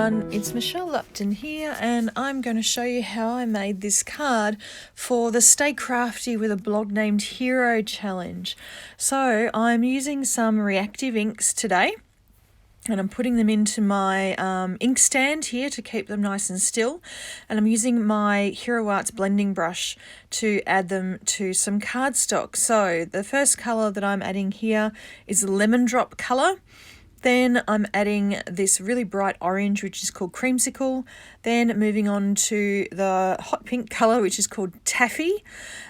everyone, it's Michelle Lupton here, and I'm going to show you how I made this card for the Stay Crafty with a blog named Hero challenge. So I'm using some reactive inks today, and I'm putting them into my ink stand here to keep them nice and still, and I'm using my Hero Arts blending brush to add them to some cardstock. So the first colour that I'm adding here is a lemon drop colour. Then I'm adding this really bright orange, which is called Creamsicle. Then moving on to the hot pink colour, which is called Taffy.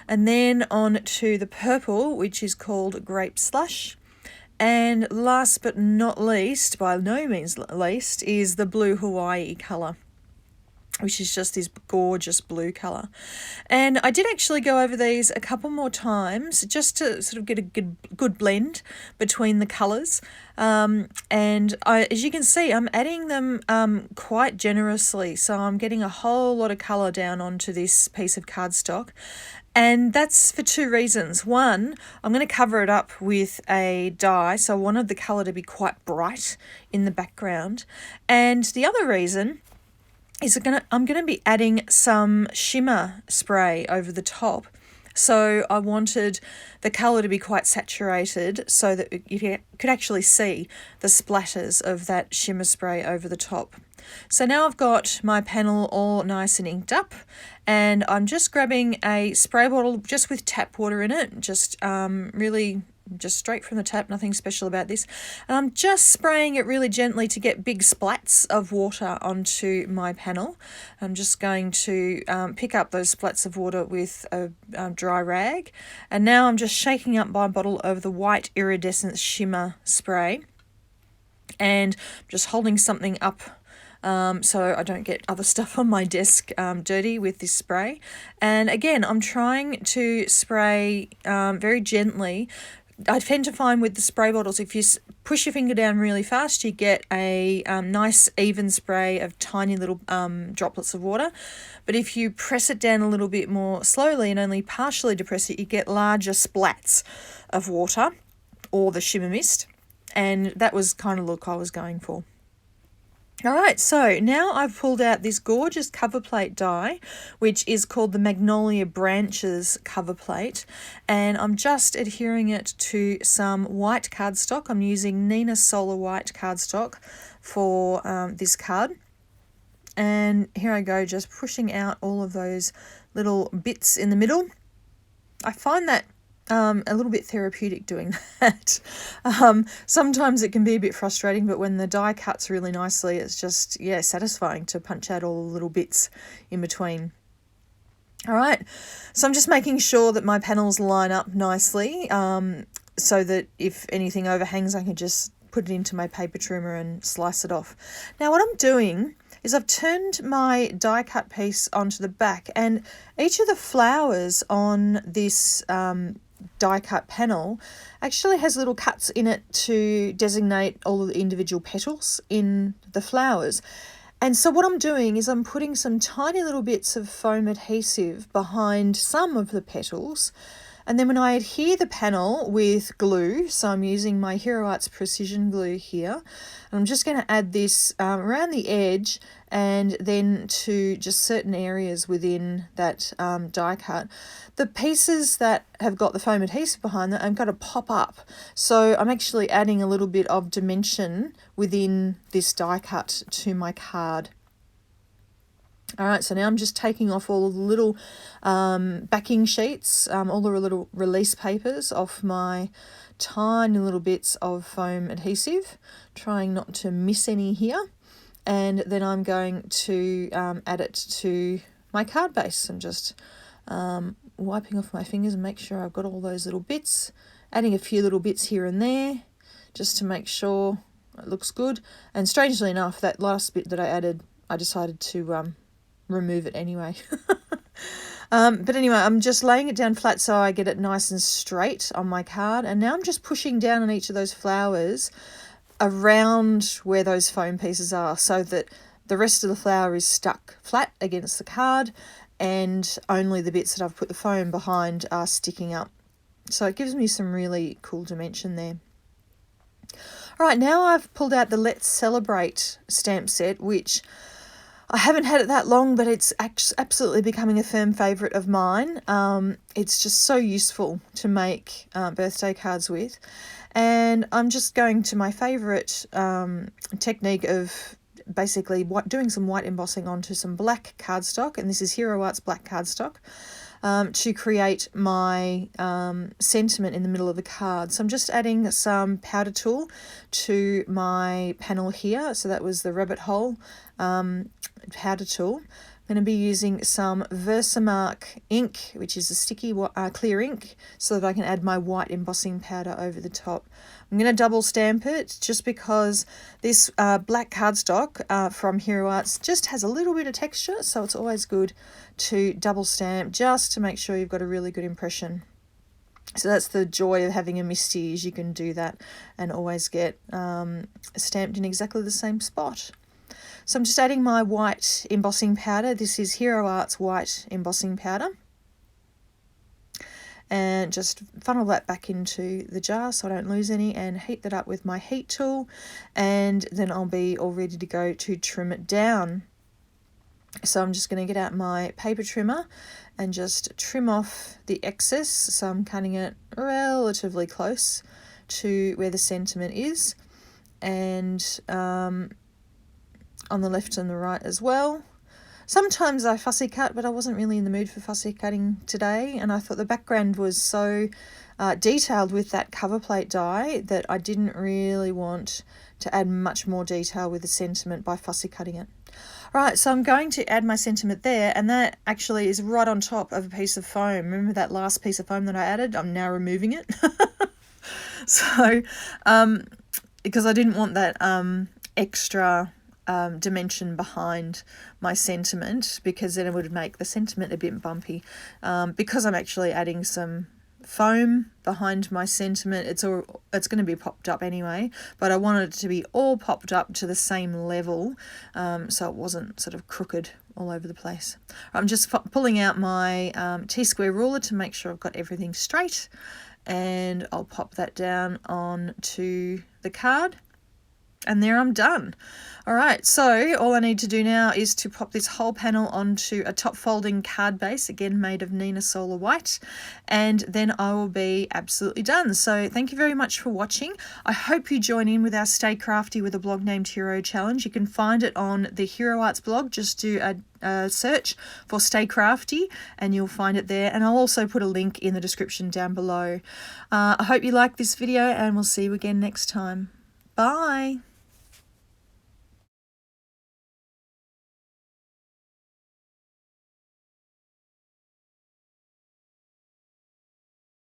And then on to the purple, which is called Grape Slush. And last but not least, by no means least, is the blue Hawaii colour, which is just this gorgeous blue colour. And I did actually go over these a couple more times just to sort of get a good blend between the colours. As you can see, I'm adding them quite generously. So I'm getting a whole lot of colour down onto this piece of cardstock. And that's for two reasons. One, I'm going to cover it up with a dye, so I wanted the colour to be quite bright in the background. And the other reason is I'm going to be adding some shimmer spray over the top. So I wanted the colour to be quite saturated so that you could actually see the splatters of that shimmer spray over the top. So now I've got my panel all nice and inked up, and I'm just grabbing a spray bottle just with tap water in it, just really just straight from the tap, nothing special about this. And I'm just spraying it really gently to get big splats of water onto my panel. I'm just going to pick up those splats of water with a dry rag. And now I'm just shaking up my bottle over the white iridescent shimmer spray. And just holding something up so I don't get other stuff on my desk dirty with this spray. And again, I'm trying to spray very gently. I tend to find with the spray bottles, if you push your finger down really fast, you get a nice even spray of tiny little droplets of water. But if you press it down a little bit more slowly and only partially depress it, you get larger splats of water or the shimmer mist. And that was kind of the look I was going for. Alright, so now I've pulled out this gorgeous cover plate die, which is called the Magnolia Branches cover plate, and I'm just adhering it to some white cardstock. I'm using Neenah Solar White cardstock for this card. And here I go, just pushing out all of those little bits in the middle. I find that a little bit therapeutic doing that. Sometimes it can be a bit frustrating, but when the die cuts really nicely, it's just, yeah, satisfying to punch out all the little bits in between. All right, so I'm just making sure that my panels line up nicely so that if anything overhangs, I can just put it into my paper trimmer and slice it off. Now what I'm doing is I've turned my die cut piece onto the back, and each of the flowers on this die cut panel actually has little cuts in it to designate all of the individual petals in the flowers. And so what I'm doing is I'm putting some tiny little bits of foam adhesive behind some of the petals, and then when I adhere the panel with glue, so I'm using my Hero Arts ProCision glue here, and I'm just going to add this around the edge and then to just certain areas within that die cut. The pieces that have got the foam adhesive behind them, I'm going to pop up. So I'm actually adding a little bit of dimension within this die cut to my card. All right, so now I'm just taking off all the little backing sheets, all the little release papers off my tiny little bits of foam adhesive, trying not to miss any here. And then I'm going to add it to my card base. I'm just wiping off my fingers and make sure I've got all those little bits, adding a few little bits here and there just to make sure it looks good. And strangely enough, that last bit that I added, I decided to remove it anyway. But anyway, I'm just laying it down flat so I get it nice and straight on my card. And now I'm just pushing down on each of those flowers around where those foam pieces are so that the rest of the flower is stuck flat against the card and only the bits that I've put the foam behind are sticking up. So it gives me some really cool dimension there. All right, now I've pulled out the Let's Celebrate stamp set, which I haven't had it that long, but it's absolutely becoming a firm favourite of mine. It's just so useful to make birthday cards with. And I'm just going to my favourite technique of basically doing some white embossing onto some black cardstock, and this is Hero Art's black cardstock, to create my sentiment in the middle of the card. So I'm just adding some powder tool to my panel here. So that was the rabbit hole powder tool. I'm going to be using some Versamark ink, which is a sticky clear ink, so that I can add my white embossing powder over the top. I'm going to double stamp it just because this black cardstock from Hero Arts just has a little bit of texture, so it's always good to double stamp just to make sure you've got a really good impression. So that's the joy of having a Misty, is you can do that and always get stamped in exactly the same spot. So I'm just adding my white embossing powder. This is Hero Arts white embossing powder. And just funnel that back into the jar so I don't lose any, and heat that up with my heat tool, and then I'll be all ready to go to trim it down. So I'm just going to get out my paper trimmer and just trim off the excess. So I'm cutting it relatively close to where the sentiment is, and on the left and the right as well. Sometimes I fussy cut, but I wasn't really in the mood for fussy cutting today, and I thought the background was so detailed with that cover plate die that I didn't really want to add much more detail with the sentiment by fussy cutting it. Right, so I'm going to add my sentiment there, and that actually is right on top of a piece of foam. Remember that last piece of foam that I added? I'm now removing it. So, because I didn't want that extra dimension behind my sentiment, because then it would make the sentiment a bit bumpy. Because I'm actually adding some foam behind my sentiment, it's going to be popped up anyway, but I wanted it to be all popped up to the same level, so it wasn't sort of crooked all over the place. I'm just pulling out my T-square ruler to make sure I've got everything straight, and I'll pop that down onto the card. And there, I'm done. All right, so all I need to do now is to pop this whole panel onto a top folding card base, again made of Neenah Solar White, and then I will be absolutely done. So thank you very much for watching. I hope you join in with our Stay Crafty with a blog named Hero challenge. You can find it on the Hero Arts blog. Just do a search for Stay Crafty and you'll find it there, and I'll also put a link in the description down below. I hope you like this video, and we'll see you again next time. Bye.